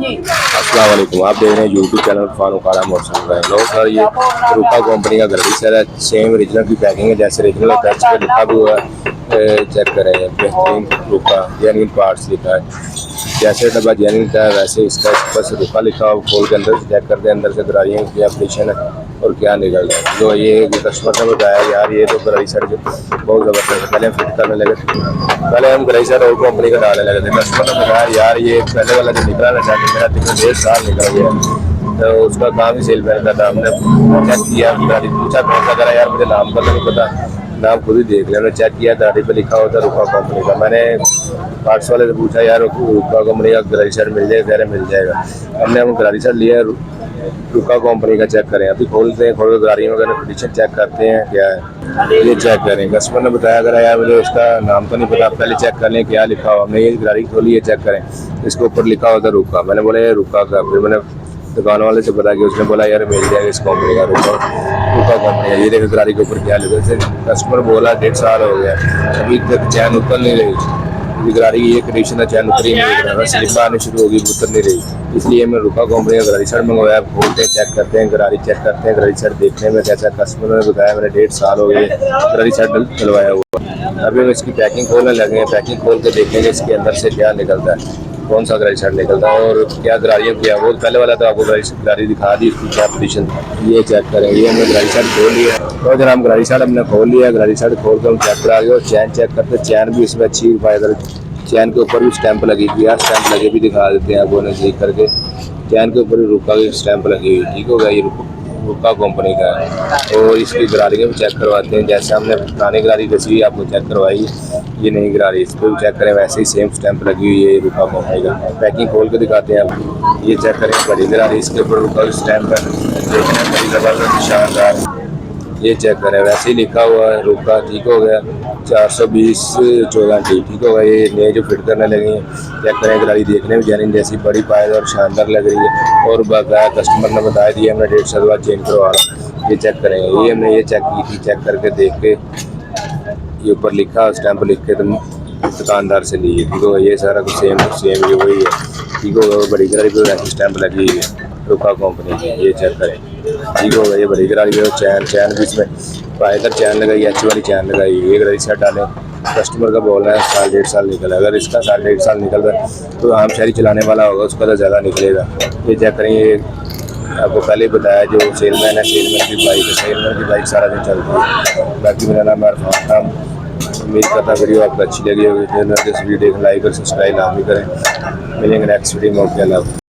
अस्सलाम वालेकुम। आप देख रहे हैं यूट्यूब चैनल फारूक आला मोटरसाइकिल। लो सर, ये रूपा कंपनी का गाड़ी सर है। सेम ओरिजिनल की पैकिंग है, जैसे ओरिजिनल टैक्स पे लिखा भी हुआ है। चेक करें, बेहतरीन रूपा जेन्युइन पार्ट्स लिखा है। जैसे डब्बा जेन्युइन का है वैसे इसका बस रूपा लिखा हुआ। खोल के अंदर से चेक करते हैं, अंदर से गाड़ियों क्या पोजिशन है और क्या निकल रहा है। जो ये कस्टमर ने बताया, यार ये तो गाड़ी सर बहुत ज़बरदस्त है। पहले हम फिट करने लगे, पहले हम गाड़ी सर और कंपनी का डालने लगे थे। कस्टमर ने बताया, यार ये पहले वाला जो निकला ना जाके मेरा तकरीबन 1.5 साल निकल गया। तो उसका काम ही सेल मैन का था। हमने चेक किया, गाड़ी पूछा कौन सा करा, यार मुझे नाम का नहीं पता, नाम खुद ही देख लिया। हमने चेक किया, गाड़ी पे लिखा होता रूपा कंपनी का। मैंने पार्ट्स वाले से पूछा, यार रूपा कंपनी का गरारी शर्ट मिल जाएगा? कह रहे मिल जाएगा। हमने हम गरारी शर्ट लिया, रूपा कंपनी का चेक करें। अभी खोलते हैं, खोल कर गाड़ी वगैरह कंडीशन चेक करते हैं क्या है, ये चेक करें। कस्टमर ने बताया, अगर यार मुझे उसका नाम तो नहीं पता, पहले चेक कर लें क्या लिखा हुआ। हमने ये गाड़ी खोली है, चेक करें। इसके ऊपर लिखा होता रूपा। मैंने बोला ये रूपा का, फिर मैंने दुकान वाले से पता किया, उसने बोला यार मिल जाएगा इस कंपनी का रूपा कंपनी का। ये देखो गाड़ी के ऊपर क्या लिखा है। कस्टमर बोला 1.5 साल हो गया, अभी तक चैन उतर नहीं रही। गाड़ी की ये कंडीशन है, चैन उतर ही नहीं रहा, बस स्लिप आनी शुरू होगी, उतर नहीं रही। इसलिए मैं रूपा कंपनी का गाड़ी शर्ट मंगवाया। खोलते हैं, चेक करते हैं, गाड़ी चेक करते हैं। गाड़ी शर्ट देखने में कैसा, कस्टमर ने बताया मैंने 1.5 साल हो गए गाड़ी शर्ट चलवाया हुआ। अभी हम इसकी पैकिंग खोलने लगे हैं। पैकिंग खोल के देखेंगे इसके अंदर से क्या निकलता है, कौन सा गाड़ी शर्ट निकलता है और क्या गाड़ियाँ किया। वो पहले वाला तो आपको गाड़ी दिखा दी, इसकी क्या पोजीशन। ये चेक करें, ये हमने गाड़ी शर्ट खोल लिया। तो जनाब गाड़ी शर्ट हमने खोल लिया। गाड़ी शर्ट खोल कर हम चेक करा गए और चैन चेक करते, चैन भी इसमें अच्छी पायदार। चैन के ऊपर भी स्टैंप लगी हुई है, स्टैंप लगे भी दिखा देते हैं आपको नजदीक करके। चैन के ऊपर भी रूपा की स्टैंप लगी हुई, ठीक होगा। ये रूपा कंपनी का है। और इसकी गरारियाँ भी चेक करवाते हैं, जैसे हमने पुरानी गरारी जैसी आपको चेक करवाई, ये नई गरारी, इस पर भी चेक करें, वैसे ही सेम स्टैंप लगी हुई है रूपा कंपनी का। पैकिंग खोल के दिखाते हैं आप, ये चेक करें बड़ी गरारी, इसके ऊपर रूपा की स्टैंप है, देखने में बड़ी ज़बरदस्त शानदार। ये चेक करें, वैसे ही लिखा हुआ है रूपा, ठीक हो गया। 420-14 ठीक होगा। ये नए जो फिट करने लगे हैं, चेक करें गरारी देखने में जेन्युइन जैसी बड़ी पायदार और शानदार लग रही है। और बताया, कस्टमर ने बताया दिया, हमने 1.5 साल बाद चेंज करवा रहा। ये चेक करें, ये हमने ये चेक की थी। चेक करके देख के ये ऊपर लिखा स्टैंप लिख के तुम दुकानदार से लिए, ठीक होगा। ये सारा कुछ सेम सेम ये वही है, ठीक होगा। बड़ी गरारी पर वैसी स्टैंप लगी हुई है रूपा कंपनी की, ये चेक करें, ठीक होगा। ये बड़ी गरारी है, चैन भी इसमें पायदार चैन लगाई, एच वाली चैन लगाई। ये गरारी सेट डालें। कस्टमर का बोल रहा है 1.5 साल निकला। अगर इसका 1.5 साल निकल रहा है तो आम शहरी चलाने वाला होगा उसका तो ज़्यादा निकलेगा। ये चेक करें, ये आपको पहले ही बताया, जो सेलमैन है, सेलमैन की बाइक है, सेलमैन की बाइक सारा दिन चलती है। बाकी मेरा नाम अरफान खान। उम्मीद करता वीडियो आपको अच्छी लगी होगी। इस वीडियो को लाइक और सब्सक्राइब लाजमी करें। मिलेंगे नेक्स्ट वीडियो में। ओके, अल्लाह।